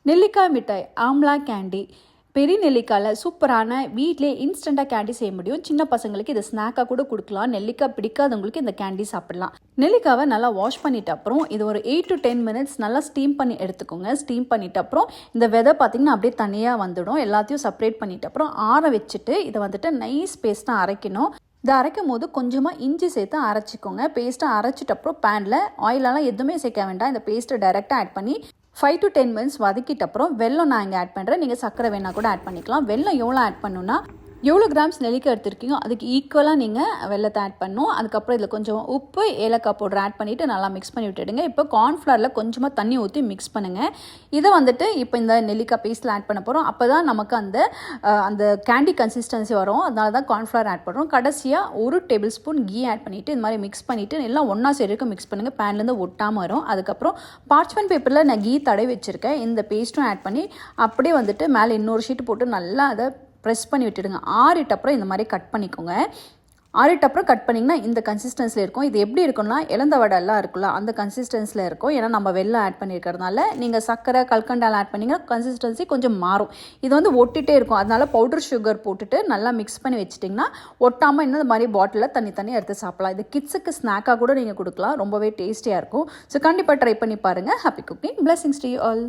நெல்லிக்காய் மிட்டாய் ஆம்லா கேண்டி. பெரிய நெல்லிக்காயில் சூப்பரான வீட்டிலே இன்ஸ்டண்ட்டாக கேண்டி செய்ய முடியும். சின்ன பசங்களுக்கு இதை ஸ்நாக்காக கூட கொடுக்கலாம். நெல்லிக்காய் பிடிக்காதவங்களுக்கு இந்த கேண்டி சாப்பிடலாம். நெல்லிக்காவை நல்லா வாஷ் பண்ணிட்ட அப்புறம் இது ஒரு 8 to 10 minutes நல்லா ஸ்டீம் பண்ணி எடுத்துக்கோங்க. ஸ்டீம் பண்ணிட்ட அப்புறம் இந்த விதை பார்த்திங்கன்னா அப்படியே தனியாக வந்துடும். எல்லாத்தையும் செப்பரேட் பண்ணிட்ட அப்புறம் ஆற வச்சுட்டு இதை வந்துட்டு நைஸ் பேஸ்ட்டாக அரைக்கணும். இதை அரைக்கும் போது கொஞ்சமாக இஞ்சி சேர்த்து அரைச்சிக்கோங்க. பேஸ்ட்டை அரைச்சிட்ட அப்புறம் பேனில் ஆயிலெல்லாம் எதுவுமே சேர்க்க வேண்டாம். இந்த பேஸ்ட்டை டைரெக்டாக ஆட் பண்ணி 5 to 10 minutes வதக்கிட்ட அப்புறம் வெல்லம் நான் இங்கே ஆட் பண்ணுறேன். நீங்கள் சர்க்கரை வேணால் கூட ஆட் பண்ணிக்கலாம். வெல்லம் எவ்வளோ ஆட் பண்ணணுன்னா எவ்வளோ கிராம்ஸ் நெல்லிக்காய் எடுத்துருக்கீங்க அதுக்கு ஈக்குவலாக நீங்கள் வெல்லத்தை ஆட் பண்ணணும். அதுக்கப்புறம் இதில் கொஞ்சம் உப்பு ஏலக்காய் பவுடர் ஆட் பண்ணிவிட்டு நல்லா மிக்ஸ் பண்ணி விட்டுடுங்க. இப்போ கார்ன்ஃப்ளவரில் கொஞ்சமாக தண்ணி ஊற்றி மிக்ஸ் பண்ணுங்கள். இதை வந்துட்டு இப்போ இந்த நெல்லிக்காய் பேஸ்ட்டில் ஆட் பண்ண போகிறோம். அப்போ தான் நமக்கு அந்த கேண்டி கன்சிஸ்டன்சி வரும். அதனால தான் கார்ன்ஃப்ளவர் ஆட் பண்ணுறோம். கடைசியாக 1 டேபிள் ஸ்பூன் கீ ஆட் பண்ணிவிட்டு இந்த மாதிரி மிக்ஸ் பண்ணிவிட்டு எல்லாம் ஒன்றா சேர்க்க மிக்ஸ் பண்ணுங்கள். பேன்லேருந்து ஒட்டாமல் வரும். அதுக்கப்புறம் பார்ச்மெண்ட் பேப்பரில் நான் கீ தடவி வச்சுருக்கேன். இந்த பேஸ்ட்டும் ஆட் பண்ணி அப்படியே வந்துட்டு மேலே இன்னொரு ஷீட்டு போட்டு நல்லா அதை ப்ரெஸ் பண்ணி விட்டுடுங்க. ஆறிட்ட அப்புறம் இந்த மாதிரி கட் பண்ணிக்கோங்க. ஆறிட்ட அப்புறம் கட் பண்ணிங்கன்னா இந்த கன்சிஸ்டன்சியில் இருக்கும். இது எப்படி இருக்குன்னா இலந்த வடை எல்லாம் இருக்குல்ல அந்த கன்சிஸ்டன்சியில் இருக்கும். ஏன்னா நம்ம வெல்லம் ஆட் பண்ணியிருக்கிறதுனால நீங்கள் சர்க்கரை கல்கண்டால் ஆட் பண்ணிங்கன்னா கன்சிஸ்டன்சி கொஞ்சம் மாறும். இது வந்து ஒட்டிகிட்டே இருக்கும். அதனால பவுடர் சுகர் போட்டுட்டு நல்லா மிக்ஸ் பண்ணி வச்சிட்டிங்கன்னா ஒட்டாமல் இந்த மாதிரி பாட்டிலில் தண்ணி எடுத்து சாப்பிடலாம். இது கிட்ஸுக்கு ஸ்நாக்காக கூட நீங்கள் கொடுக்கலாம். ரொம்பவே டேஸ்டியாக இருக்கும். ஸோ கண்டிப்பாக ட்ரை பண்ணி பாருங்கள். Happy cooking. Blessings to you all.